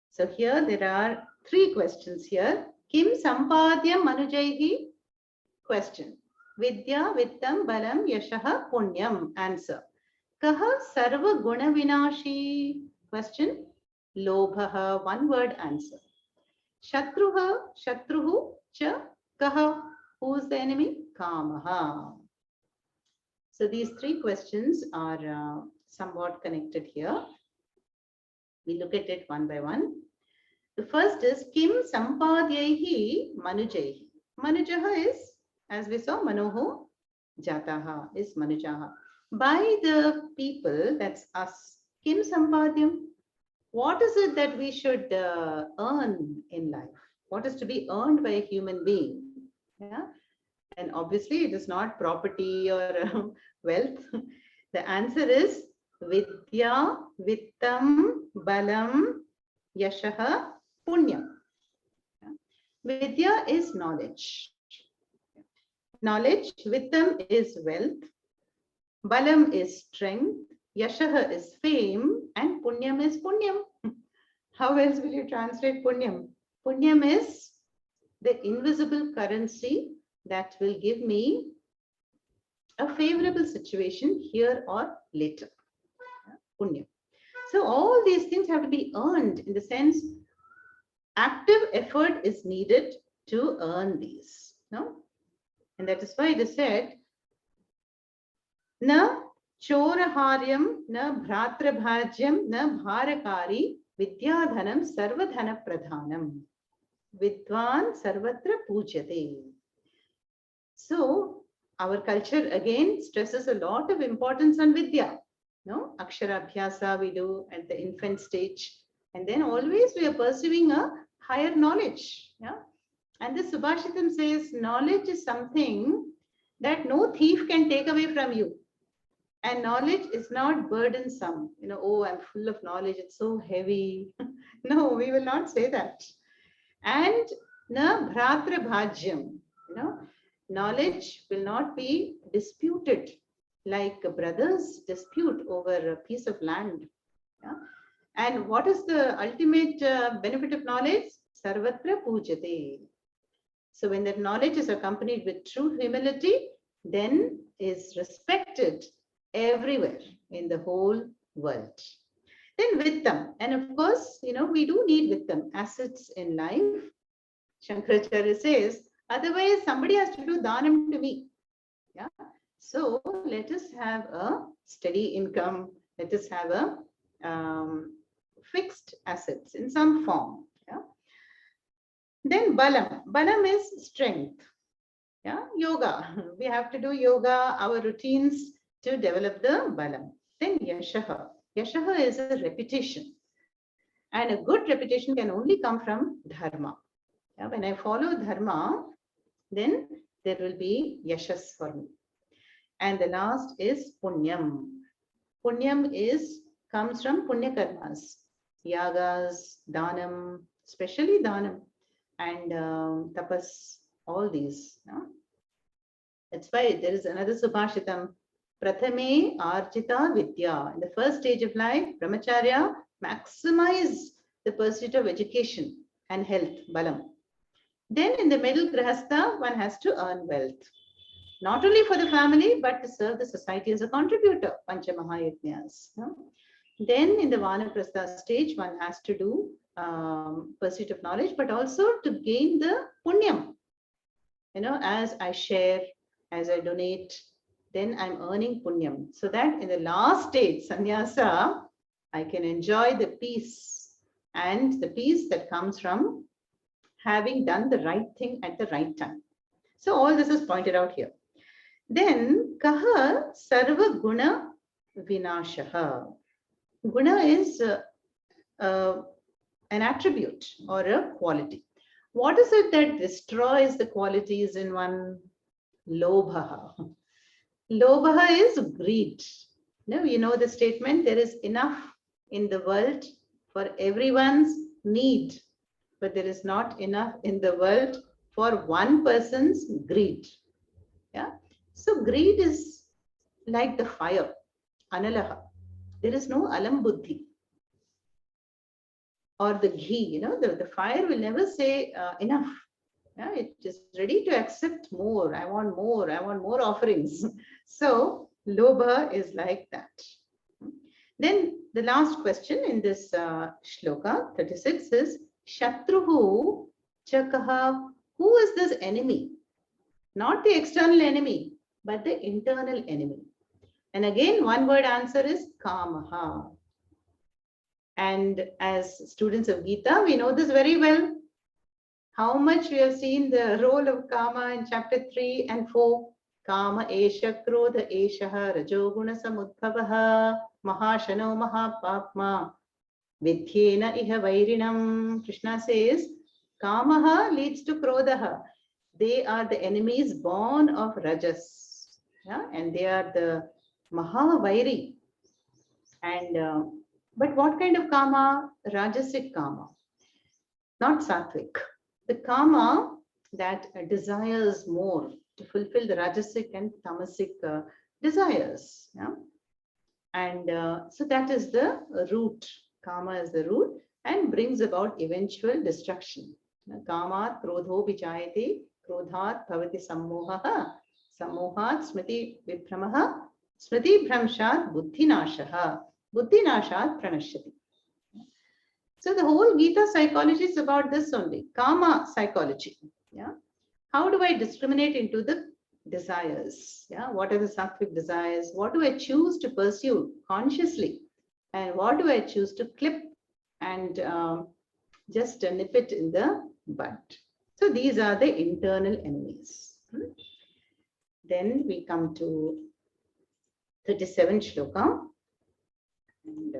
So here there are three questions here. Kim sampadyam manujaihi? Question. Vidya vittam balam yashaha punyam. Answer. Kaha sarva guna vinashi? Question. Lobhaha. One word answer. Shatruhu cha kaha. Who is the enemy? Kamaha. So these three questions are somewhat connected here. We look at it one by one. The first is Kim sampadyehi manujaihi. Manujaha is, as we saw, Manoho Jataha is Manujaha. By the people, that's us. Kim Sampadyam. What is it that we should earn in life? What is to be earned by a human being? Yeah? And obviously, it is not property or wealth. The answer is Vidya, Vittam, Balam, Yashaha, Punyam. Vidya is knowledge. Knowledge, Vittam is wealth, Balam is strength, Yashaha is fame, and Punyam is Punyam. How else will you translate Punyam? Punyam is the invisible currency that will give me a favorable situation here or later. Punyam. So all these things have to be earned, in the sense active effort is needed to earn these. No? And that is why it is said, na choraharyam, na bhratrabhajyam, na bharakari, vidyadhanam sarvadhana pradhanam. Vidwan sarvatra pujyate. So our culture again stresses a lot of importance on vidya. No, aksharabhyasa we do at the infant stage, and then always we are pursuing a higher knowledge. Yeah. And the Subhashitam says knowledge is something that no thief can take away from you. And knowledge is not burdensome. Oh, I'm full of knowledge, it's so heavy. No, we will not say that. And na bhratra bhajyam. Knowledge will not be disputed like brothers dispute over a piece of land. Yeah? And what is the ultimate benefit of knowledge? Sarvatra pujate. So when that knowledge is accompanied with true humility, then is respected everywhere in the whole world. Then vittam. And of course, we do need vittam, assets in life. Shankaracharya says, otherwise somebody has to do dhanam to me. Yeah. So let us have a steady income. Let us have a fixed assets in some form. Yeah. Then balam. Balam is strength. Yeah, yoga. We have to do yoga, our routines to develop the balam. Then yashaha. Yashaha is a reputation. And a good reputation can only come from dharma. Yeah, when I follow dharma, then there will be yashas for me. And the last is punyam. Punyam comes from punya karmas, yagas, danam, especially danam, and tapas, all these. Yeah? That's why there is another subhashitam. Prathame arjita vidya. In the first stage of life, brahmacharya, maximize the pursuit of education and health, balam. Then in the middle grahastha, one has to earn wealth. Not only for the family, but to serve the society as a contributor, Pancha Mahayajnas. Then in the Vanaprastha stage, one has to do pursuit of knowledge, but also to gain the punyam. As I share, as I donate, then I'm earning punyam. So that in the last stage, sannyasa, I can enjoy the peace, and the peace that comes from having done the right thing at the right time. So all this is pointed out here. Then kaha sarva guna vinashaha. Guna is an attribute or a quality. What is it that destroys the qualities in one? Lobha. Lobha is greed. No, you know the statement, there is enough in the world for everyone's need, but there is not enough in the world for one person's greed. Yeah. So greed is like the fire, analaha. There is no alam buddhi. Or the ghee, the fire will never say enough. Yeah, it is ready to accept more. I want more. I want more offerings. So lobha is like that. Then the last question in this shloka 36 is Shatruhu Chakaha. Who is this enemy? Not the external enemy, but the internal enemy. And again, one word answer is Kamaha. And as students of Gita, we know this very well. How much we have seen the role of Kama in chapter 3 and 4. Kama esha krodha eshaha rajoguna samudbhavaha mahashano mahapapma vidhyena iha vairinam. Krishna says, Kamaha leads to krodhaha. They are the enemies born of Rajas. Yeah? And they are the Mahavairi. And but what kind of Kama? Rajasic Kama, not Sattvic. The Kama that desires more to fulfill the Rajasic and Tamasic desires. Yeah? And so that is the root. Kama is the root and brings about eventual destruction. Kamat krodho vichayate krodhat bhavati sammohaha sammohat smriti vibhramaha smriti bhramshat buddhinashaha buddhinashat pranashyati. So the whole Gita psychology is about this only, Kama psychology. Yeah. How do I discriminate into the desires? Yeah. What are the sattvic desires? What do I choose to pursue consciously? And what do I choose to clip and just nip it in the bud? So these are the internal enemies. Then we come to 37 shloka. And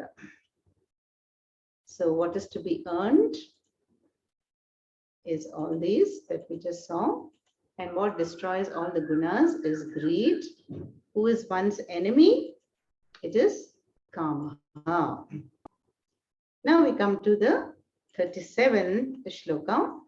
so what is to be earned is all these that we just saw. And what destroys all the gunas is greed. Who is one's enemy? It is Kama. Now we come to the 37th shloka.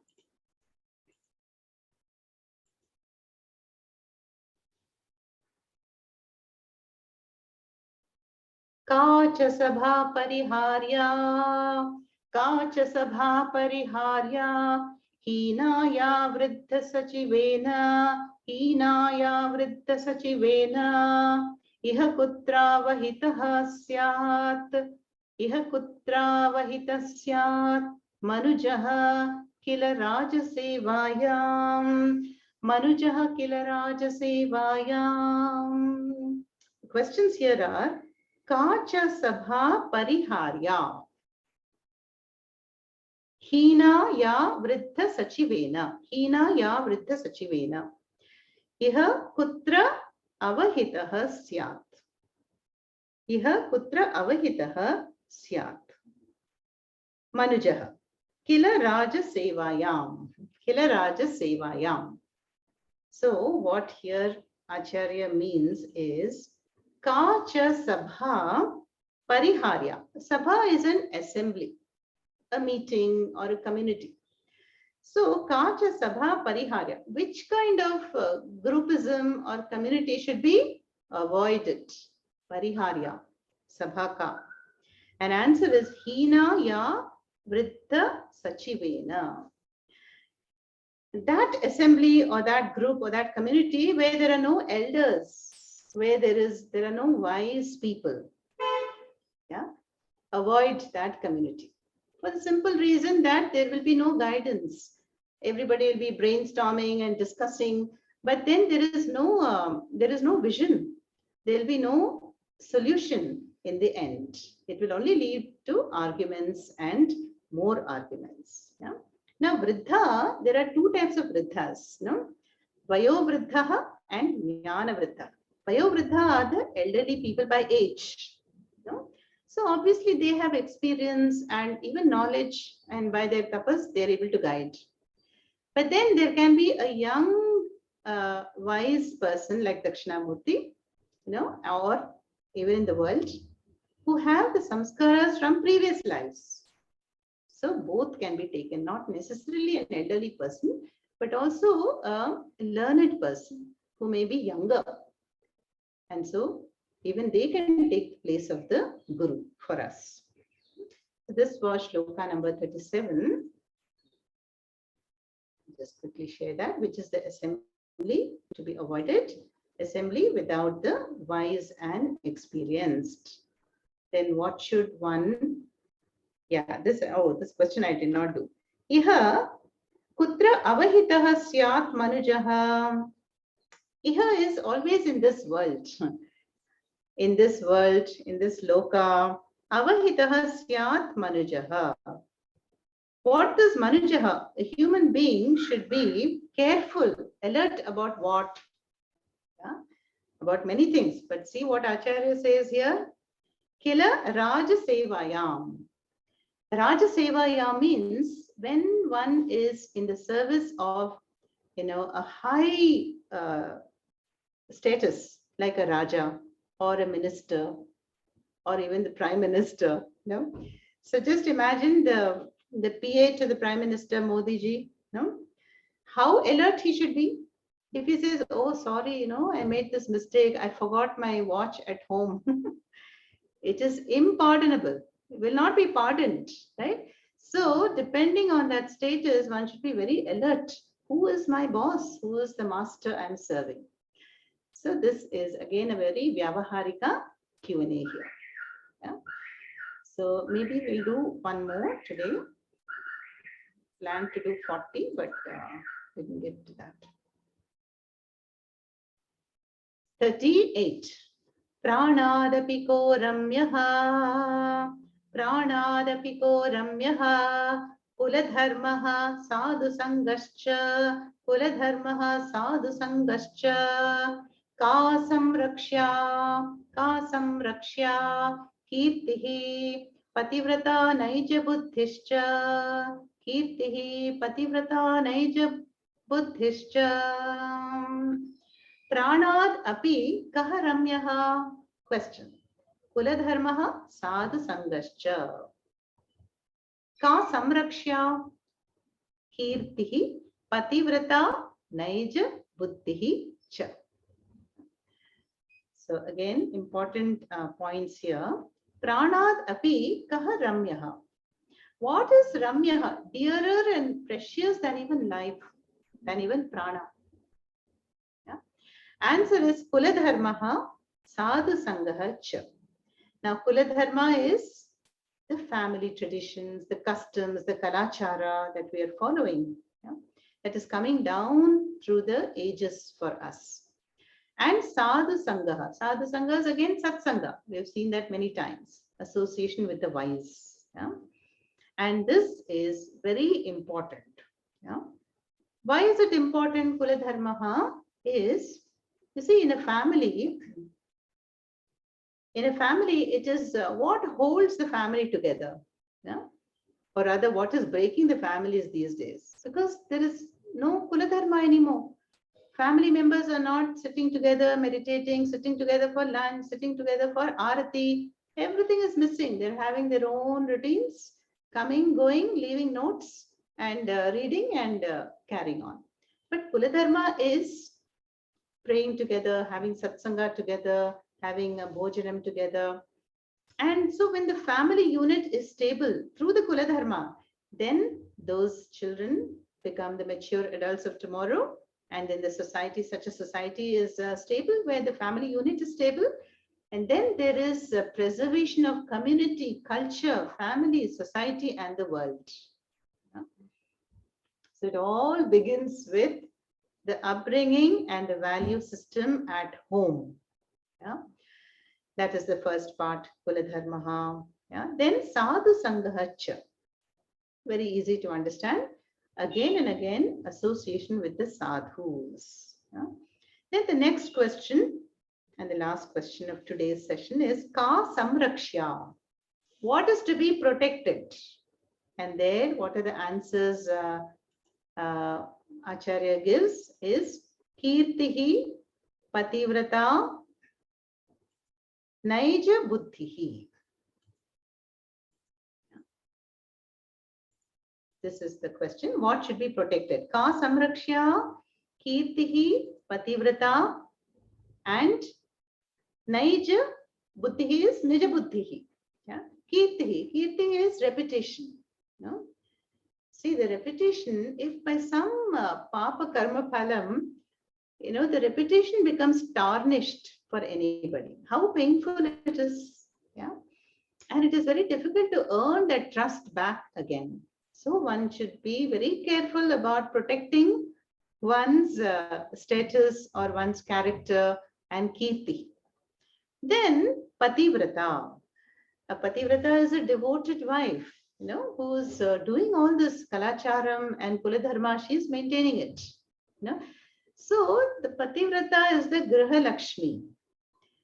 Kacha sabha pariharya, kacha sabha pariharya, hinaya vriddha sachivena, hinaya vriddha sachivena, iha kutra vahitaha syat, iha kutra vahitah syat, manujaha kila rajasevayam, manujaha kila rajasevayam. Questions here are, Kacha Sabha Pariharya. Hina ya vriddha sachivena. Hina ya vriddha sachivena. Iha kutra avahitaha syat. Iha kutra avahitaha syat. Manujaha. Kila Raja Sevayam. Kila Raja Sevayam. So what here Acharya means is Kacha Sabha Pariharya. Sabha is an assembly, a meeting or a community. So Kacha Sabha Pariharya. Which kind of groupism or community should be avoided? Pariharya. Sabhaka. And answer is Hina ya Vriddha Sachivena. That assembly or that group or that community where there are no elders, where there are no wise people. Yeah, avoid that community for the simple reason that there will be no guidance. Everybody will be brainstorming and discussing, but then there is no vision. There will be no solution in the end. It will only lead to arguments and more arguments. Yeah. Now, Vriddha, there are two types of Vriddhas, no? Vayo Vriddha and Jnana Vriddha. Vayo Vriddha are the elderly people by age. No? So obviously they have experience and even knowledge, and by their tapas, they are able to guide. But then there can be a young, wise person like Dakshinamurti, or even in the world, who have the samskaras from previous lives. So both can be taken, not necessarily an elderly person, but also a learned person who may be younger. And so even they can take the place of the Guru for us. So this was shloka number 37. Just quickly share that, which is the assembly to be avoided. Assembly without the wise and experienced. Then what should one... Yeah, this question I did not do. Iha kutra avahitaha syat manujaha. Iha is always in this world. In this world, in this loka. Avahitaha syat manujaha. What does manujaha? A human being should be careful, alert about what? Yeah? About many things. But see what Acharya says here. Kila Raja Sevayam. Raja Sevaya means when one is in the service of, a high status, like a Raja or a minister or even the Prime Minister. So just imagine the PA to the Prime Minister, Modi ji, how alert he should be. If he says, oh, sorry, I made this mistake, I forgot my watch at home. It is impardonable. Will not be pardoned, right? So depending on that status, one should be very alert. Who is my boss? Who is the master I'm serving? So this is again a very Vyavaharika Q&A here. Yeah. So maybe we'll do one more today. Plan to do 40, but we can get to that. 38. Pranadapi ko ramyaha. Pranadapi ko ramyaha. Kuladharmaha sadhu sangascha. Kuladharmaha sadhu sangascha. Ka samrakshya. Ka samrakshya. Kirtihi pativrata naija buddhischa. Kirtihi pativrata naija buddhischa. Pranad api kaha ramyaha? Question. Kuladharmaha sadhu sangascha. Ka samrakshya. Kirtihi pativrata naija buddhihi cha. So again, important points here. Pranad api kaha ramyaha? What is ramyaha? Dearer and precious than even life, than even prana. Answer is Kuladharmaha Sadhu Sangaha Cha. Now, Kuladharma is the family traditions, the customs, the kalachara that we are following. That is coming down through the ages for us. And Sadhu Sangaha. Sadhu Sangaha is again Satsanga. We have seen that many times. Association with the wise. And this is very important. Yeah. Why is it important, Kuladharma? Is, you see, in a family, it is what holds the family together. Yeah? Or rather, what is breaking the families these days? Because there is no Kuladharma anymore. Family members are not sitting together, meditating, sitting together for lunch, sitting together for arati. Everything is missing. They're having their own routines, coming, going, leaving notes, and reading and carrying on. But Kuladharma is praying together, having satsanga together, having a bhojanam together. And so when the family unit is stable through the Kuladharma, then those children become the mature adults of tomorrow. And then the society, such a society is stable where the family unit is stable. And then there is a preservation of community, culture, family, society, and the world. So it all begins with the upbringing and the value system at home. Yeah? That is the first part, Kuladharma. Yeah? Then Sadhu Sangahacha. Very easy to understand. Again and again, association with the sadhus. Yeah? Then the next question, and the last question of today's session is Ka Samrakshya. What is to be protected? And there, what are the answers Acharya gives is Kirtihi, Pativrata, Naija Buddhihi. This is the question. What should be protected? Ka Samrakshya, Kirtihi, Pativrata, and Naija Buddhihi is Nija Buddhihi. Yeah? Kirtihi. Kirtihi is reputation. No? See, the reputation, if by some papa karma phalam, the reputation becomes tarnished for anybody. How painful it is. Yeah. And it is very difficult to earn that trust back again. So one should be very careful about protecting one's status or one's character and kirti. Then pativrata. A pativrata is a devoted wife, who's doing all this kalacharam and kuladharma. She's maintaining it. So the pativrata is the Griha Lakshmi.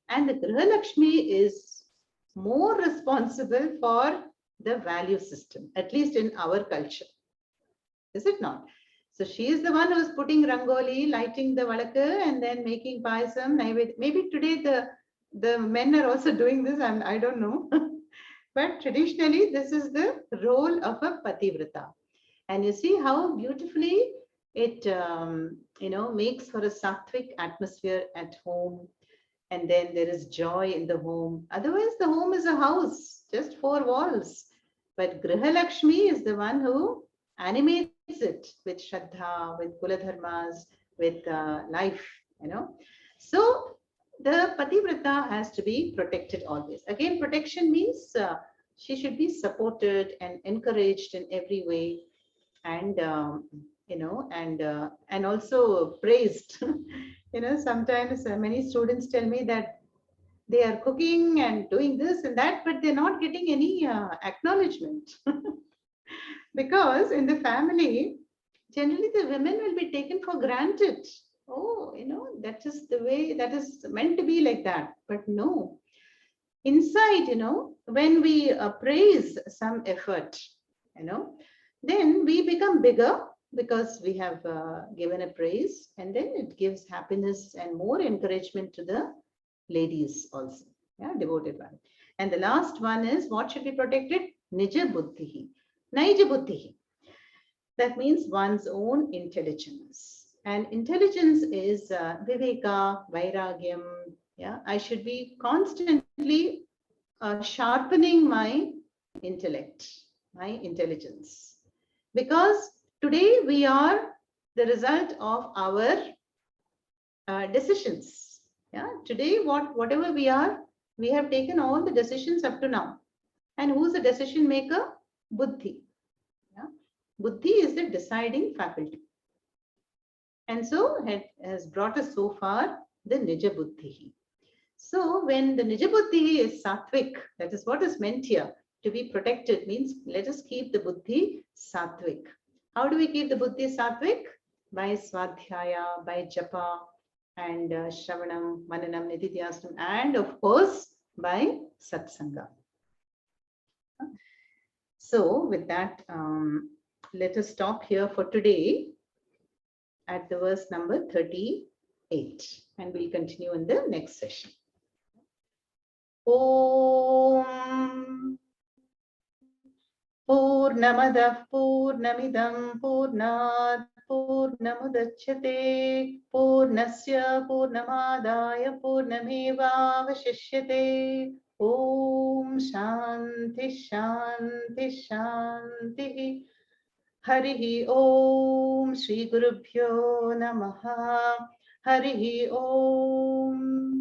And the Griha Lakshmi is more responsible for the value system, at least in our culture. Is it not? So she is the one who is putting rangoli, lighting the valakku, and then making payasam. Maybe today the men are also doing this, and I don't know. But traditionally, this is the role of a pativrata. And you see how beautifully it makes for a sattvic atmosphere at home. And then there is joy in the home. Otherwise, the home is a house, just four walls. But Griha Lakshmi is the one who animates it with Shraddha, with Kuladharmas, with life, So the Pativrata has to be protected always. Again, protection means she should be supported and encouraged in every way, and and also praised. Sometimes many students tell me that they are cooking and doing this and that, but they're not getting any acknowledgement. Because in the family, generally the women will be taken for granted. Oh, that is the way, that is meant to be like that. But no, inside, when we praise some effort, then we become bigger because we have given a praise, and then it gives happiness and more encouragement to the ladies also. Yeah, devoted one. And the last one is what should be protected? Nija buddhihi. Naija buddhihi. That means one's own intelligence. And intelligence is viveka, vairagyam. Yeah, I should be constantly sharpening my intellect, my intelligence. Because today we are the result of our decisions. Yeah, today whatever we are, we have taken all the decisions up to now. And who's the decision maker? Buddhi. Yeah? Buddhi is the deciding faculty. And so it has brought us so far the Nija Buddhi. So when the Nija Buddhi is sattvic, that is what is meant here. to be protected means let us keep the buddhi sattvic. How do we keep the buddhi sattvic? By swadhyaya, by japa, and shravanam, mananam, nididhyasam, and of course by satsanga. So with that, let us stop here for today at the verse number 38, and we'll continue in the next session. Om Purnamadah Purnamidam Purnat Purnamudachyate Purnasya Purnamadaya Purnamevavashishyate. Om Shanti Shanti Shanti. Harihi Om Shri Gurubhyo Namaha. Harihi Om.